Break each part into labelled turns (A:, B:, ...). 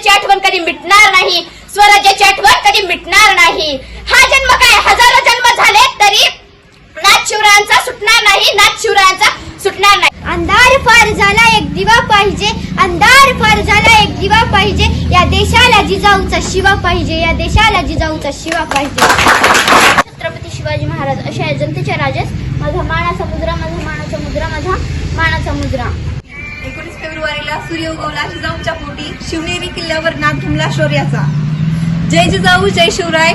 A: स्वराज्याची आठवण कधी मिटणार नाही, स्वराज्याची आठवण कधी मिटणार नाही. हा जन्म काय हजारो जन्म झाले तरी नाथ शिवरायांचा सुटणार नाही, नाथ शिवरायांचा सुटणार नाही.
B: अंधार फार झाला एक दिवा पाहिजे, अंधार फार झाला एक दिवा पाहिजे, या देशाला जिजाऊचा शिवा पाहिजे, या देशाला जिजाऊचा शिवा पाहिजे. छत्रपती शिवाजी महाराज अशा या जनतेच्या राजास माझा मानाचा मुद्रा, माझा मानाचा मुद्रा, माझा मानाचा मुद्रा.
C: 19 फेब्रुवारीला सूर्य उगवला जिजाऊंच्या पोटी, शिवनेरी किल्ल्यावर नाग ठुमला शौर्याचा. जय जिजाऊ जय शिवराय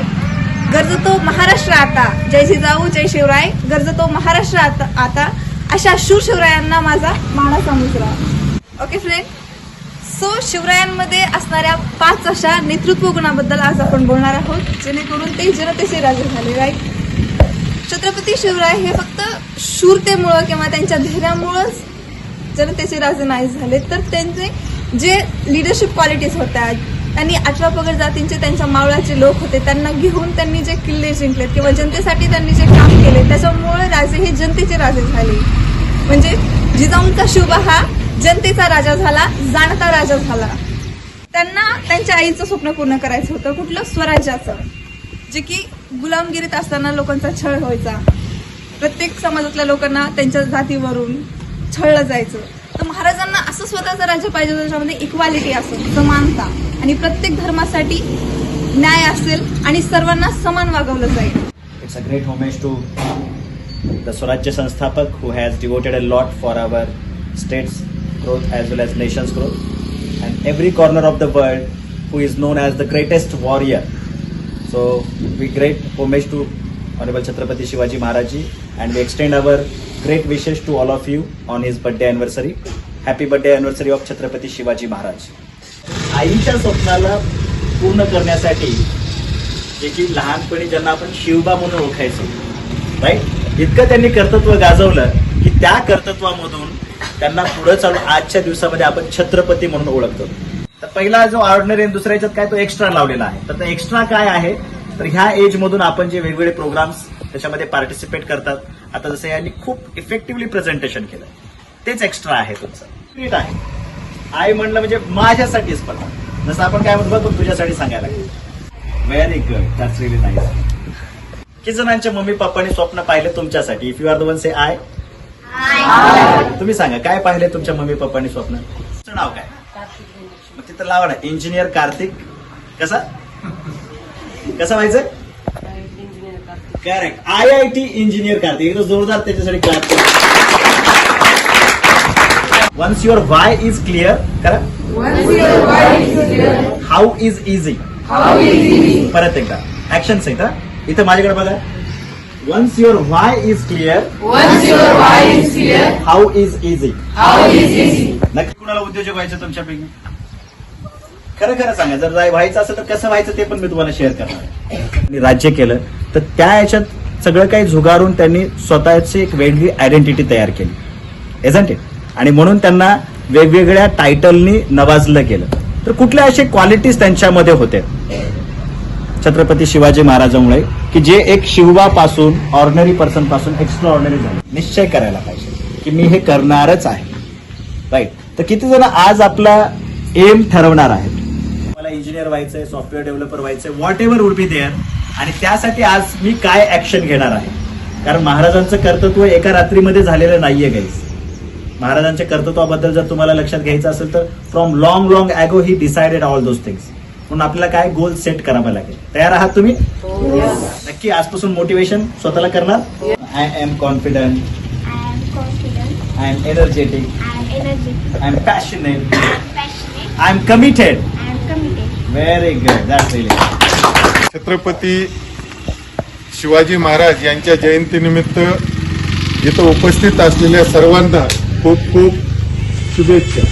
C: गरजतो महाराष्ट्र आता, जय जिजाऊ जय शिवराय गरजतो महाराष्ट्र आता, अशा शूर शिवरायांना माझा मानाचा मुजरा. ओके फ्रेंड, सो शिवरायांमध्ये असणाऱ्या 5 अशा नेतृत्व गुणाबद्दल आज आपण बोलणार आहोत, जेणेकरून ते जनतेचे राजे झाले. राईट. छत्रपती शिवराय हे फक्त शूरतेमुळं किंवा त्यांच्या धैर्यामुळंच जनतेचे राजे नाही झाले, तर त्यांचे जे लिडरशिप क्वालिटीज होत्या, त्यांनी 18 पगड जातींचे त्यांच्या मावळाचे लोक होते, त्यांना घेऊन त्यांनी जे किल्ले जिंकलेत किंवा जनतेसाठी त्यांनी जे काम केले, त्याच्यामुळे राजे हे जनतेचे राजे झाले. म्हणजे जिजाऊंचा शिवबा हा जनतेचा राजा झाला, जाणता राजा झाला. त्यांना त्यांच्या आईचं स्वप्न पूर्ण करायचं होतं, कुठलं? स्वराज्याचं, जे की गुलामगिरीत असताना लोकांचा छळ व्हायचा, प्रत्येक समाजातल्या लोकांना त्यांच्या जातीवरून छळलं जायचं. तर महाराजांना असं स्वतःचं राज्य पाहिजे ज्याच्यामध्ये इक्वालिटी असेल, समानता, आणि प्रत्येक धर्मासाठी न्याय असेल आणि सर्वांना समान वागवलं जाईल.
D: It's a great homage to the स्वराज्य संस्थापक who has devoted a lot for our state's growth as well as nation's growth and every corner of the world who is known as the greatest warrior. So we great homage to Honorable Chhatrapati Shivaji Maharaj ji and we extend our great wishes to all of you on his birthday anniversary. Happy birthday anniversary of Chhatrapati Shivaji Maharaj. आईच्या स्वप्नाला पूर्ण करण्यासाठी जे की लहानपणी ज्यांना आपण शिवबा म्हणून ओळखायचो, right, इतकं त्यांनी कर्तृत्व गाजवलं की त्या कर्तृत्वामधून त्यांना पुढे चालून आजच्या दिवसामध्ये आपण छत्रपती म्हणून ओळखतो. तर पहिला जो ऑर्डिनरी आणि दुसऱ्या याच्यात काय तो एक्स्ट्रा लावलेला आहे. तर एक्स्ट्रा काय आहे, तर ह्या एज मधून आपण जे वेगवेगळे प्रोग्राम्स त्याच्यामध्ये पार्टिसिपेट करतात, आता जसं यांनी खूप इफेक्टिव्हली प्रेझेंटेशन केलं, तेच एक्स्ट्रा आहे तुमचं. ग्रेट आहे. आई म्हणलं म्हणजे माझ्यासाठीच, पण जसं आपण काय म्हणतो पण तुझ्यासाठी सांगायला लागेल. Very good, that's really nice. किती जणांच्या मम्मी पप्पांनी स्वप्न पाहिले तुमच्यासाठी? If you are the one say I. तुम्ही सांगा काय पाहिले तुमच्या मम्मी पप्पांनी स्वप्न? तुमचं नाव काय? मग तिथं लावा ना, इंजिनियर कार्तिक. कसा व्हायचं? Correct, IIT engineer Kartik. एकदम जोरदार त्याच्यासाठी Kartik. Once your why is clear, how is easy. परत एकदा ऍक्शन सहित इथं माझ्याकडे बघा. Once your why is clear, how is easy. नक्की कुणाला उद्योजक व्हायचं तुमच्यापैकी? खरं खरं सांगा, जर व्हायचं असेल तर कसं व्हायचं ते पण मी तुम्हाला शेअर करणार. राज्य केलं तर त्या याच्यात सगळं काही झुगारून त्यांनी स्वतःची एक वेगळी आयडेंटिटी तयार केली, एजंट इट. आणि म्हणून त्यांना वेगवेगळ्या टायटलनी नवाजलं गेलं. तर कुठल्या असे क्वालिटीज त्यांच्यामध्ये होते छत्रपती शिवाजी महाराजांमुळे, की जे एक शिवबापासून ऑर्डिनरी पर्सन पासून एक्स्ट्रा ऑर्डिनरी झाले. निश्चय करायला पाहिजे की मी हे करणारच आहे, राईट. तर किती जण आज आपला एम ठरवणार आहेत, मला इंजिनियर व्हायचंय, सॉफ्टवेअर डेव्हलपर व्हायचंय, whatever would be there, आणि त्यासाठी आज मी काय ऍक्शन घेणार आहे. कारण महाराजांचं कर्तृत्व एका रात्रीमध्ये झालेलं नाहीये गाईस. महाराजांच्या कर्तृत्वाबद्दल जर तुम्हाला लक्षात घ्यायचं असेल तर from long ago he decided all those things. म्हणून आपल्याला काय गोल सेट करावा लागेल. तयार आहात तुम्ही? नक्की आजपासून मोटिवेशन स्वतःला करणार. I am confident, I am energetic, I am passionate, I am committed. Very good, that's really.
E: Chhatrapati Shivaji Maharaj यांच्या जयंतीनिमित्त इथं उपस्थित असलेल्या सर्वांना खूप खूप शुभेच्छा.